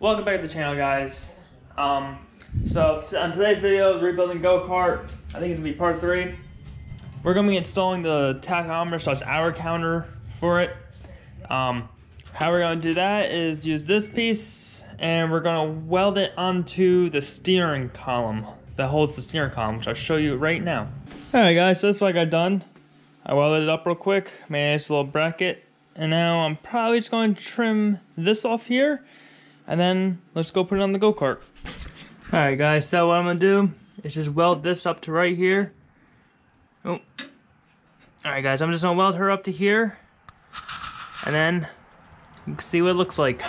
Welcome back to the channel, guys. So on today's video, rebuilding go-kart. I think it's gonna be part 3. We're gonna be installing the tachometer / hour counter for it. How we're gonna do that is use this piece, and we're gonna weld it onto the steering column that holds the steering column, which I'll show you right now. All right, guys. So that's what I got done. I welded it up real quick, made a nice little bracket, and now I'm probably just going to trim this off here. And then let's go put it on the go-kart. Alright guys, so what I'm going to do is just weld this up to right here. Oh. Alright guys, I'm just going to weld her up to here. And then you can see what it looks like.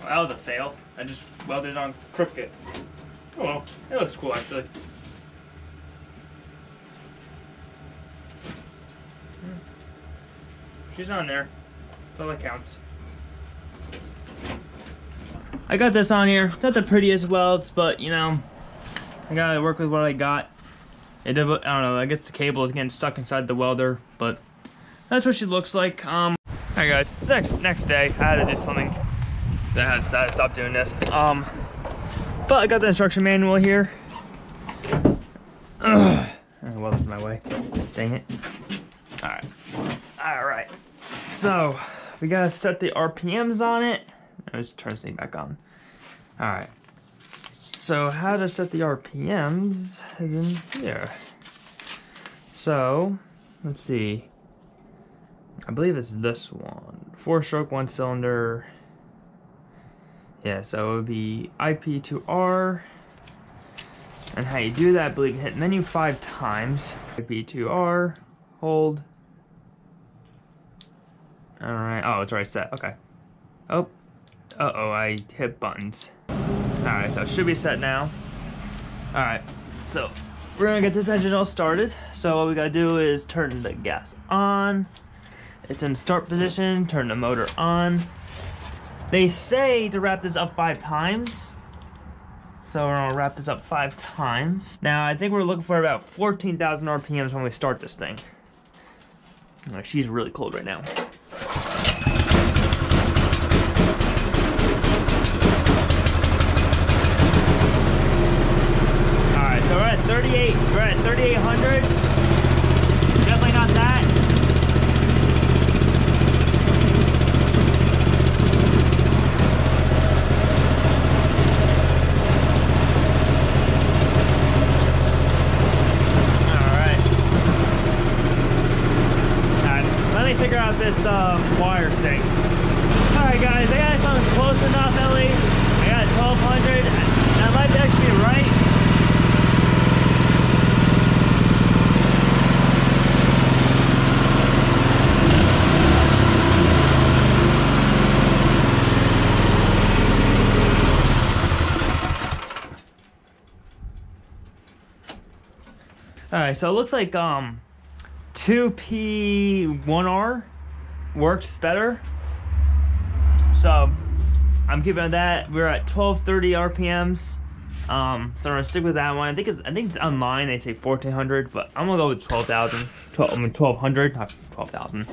That was a fail. I just welded it on crooked. Oh well, it looks cool actually. She's on there. That's all that counts. I got this on here. It's not the prettiest welds, but you know, I gotta work with what I got. I don't know, I guess the cable is getting stuck inside the welder, but that's what she looks like. Alright guys, next day I had to do something that I had to stop doing this. But I got the instruction manual here. Well, that's my way. Dang it. Alright. So we gotta set the RPMs on it. Let's turn this thing back on. Alright. So how to set the RPMs is in here. So let's see. I believe it's this one. 4-stroke, 1-cylinder. Yeah, so it would be IP2R. And how you do that, I believe you hit menu 5 times. IP2R, hold. Alright, oh, it's already set, okay. Oh, uh-oh, I hit buttons. Alright, so it should be set now. Alright, so we're gonna get this engine all started. So what we gotta do is turn the gas on. It's in start position, turn the motor on. They say to wrap this up 5 times. So we're gonna wrap this up 5 times. Now I think we're looking for about 14,000 RPMs when we start this thing. She's really cold right now. Alright, so we're at 38, we're at 3,800. Definitely not that. Figure out this wire thing. Alright guys, I got something close enough at least. I got 1,200. I'd like to actually be right. Alright, so it looks like 2P1R works better, so I'm keeping that. We're at 1230 RPMs, so I'm gonna stick with that one. I think it's online. They say 1400, but I'm gonna go with 12,000. 1200, not 12,000.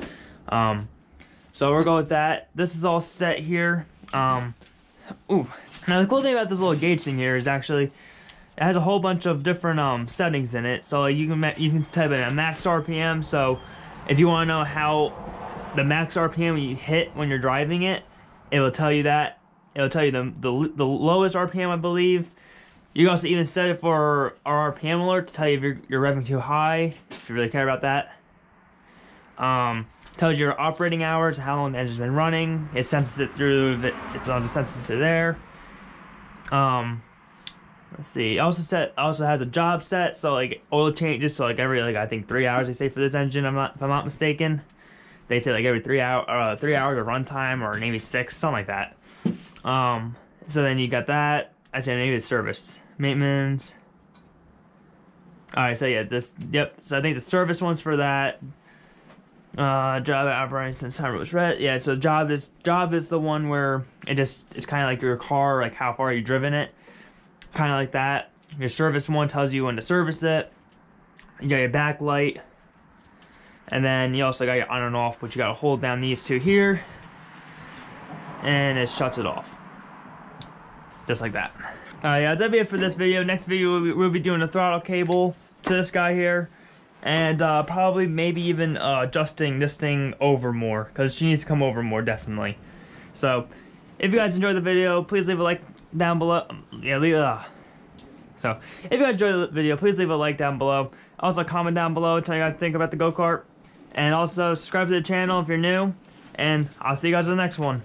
So we're going with that. This is all set here. Ooh, now the cool thing about this little gauge thing here is actually it has a whole bunch of different settings in it. So you can type in a max RPM. So if you want to know how the max RPM you hit when you're driving it, it will tell you that. It will tell you the lowest RPM, I believe. You can also even set it for our RPM alert to tell you if you're revving too high, if you really care about that. Tells you your operating hours, how long the engine's been running. It senses it through, it's on the sensor to there. let's see. It also has a job set, so like oil changes. So like every I think 3 hours they say for this engine. If I'm not mistaken. They say like every 3 hours of runtime, or maybe 6, something like that. So then you got that. Actually, maybe it's service, maintenance. All right, so yeah, So I think the service one's for that. Job operations time was red. Yeah, so job is the one where it's kind of like your car, like how far you driven it, kind of like that. Your service one tells you when to service it. You got your backlight, and then you also got your on and off, which you got to hold down these two here, and it shuts it off, just like that. All right, guys, that'll be it for this video. Next video we'll be doing a throttle cable to this guy here. And probably maybe even adjusting this thing over more, because she needs to come over more, definitely. So if you guys enjoyed the video, please leave a like down below. So if you guys enjoyed the video, please leave a like down below. Also comment down below, tell you guys what you think about the go-kart, and also subscribe to the channel if you're new, and I'll see you guys in the next one.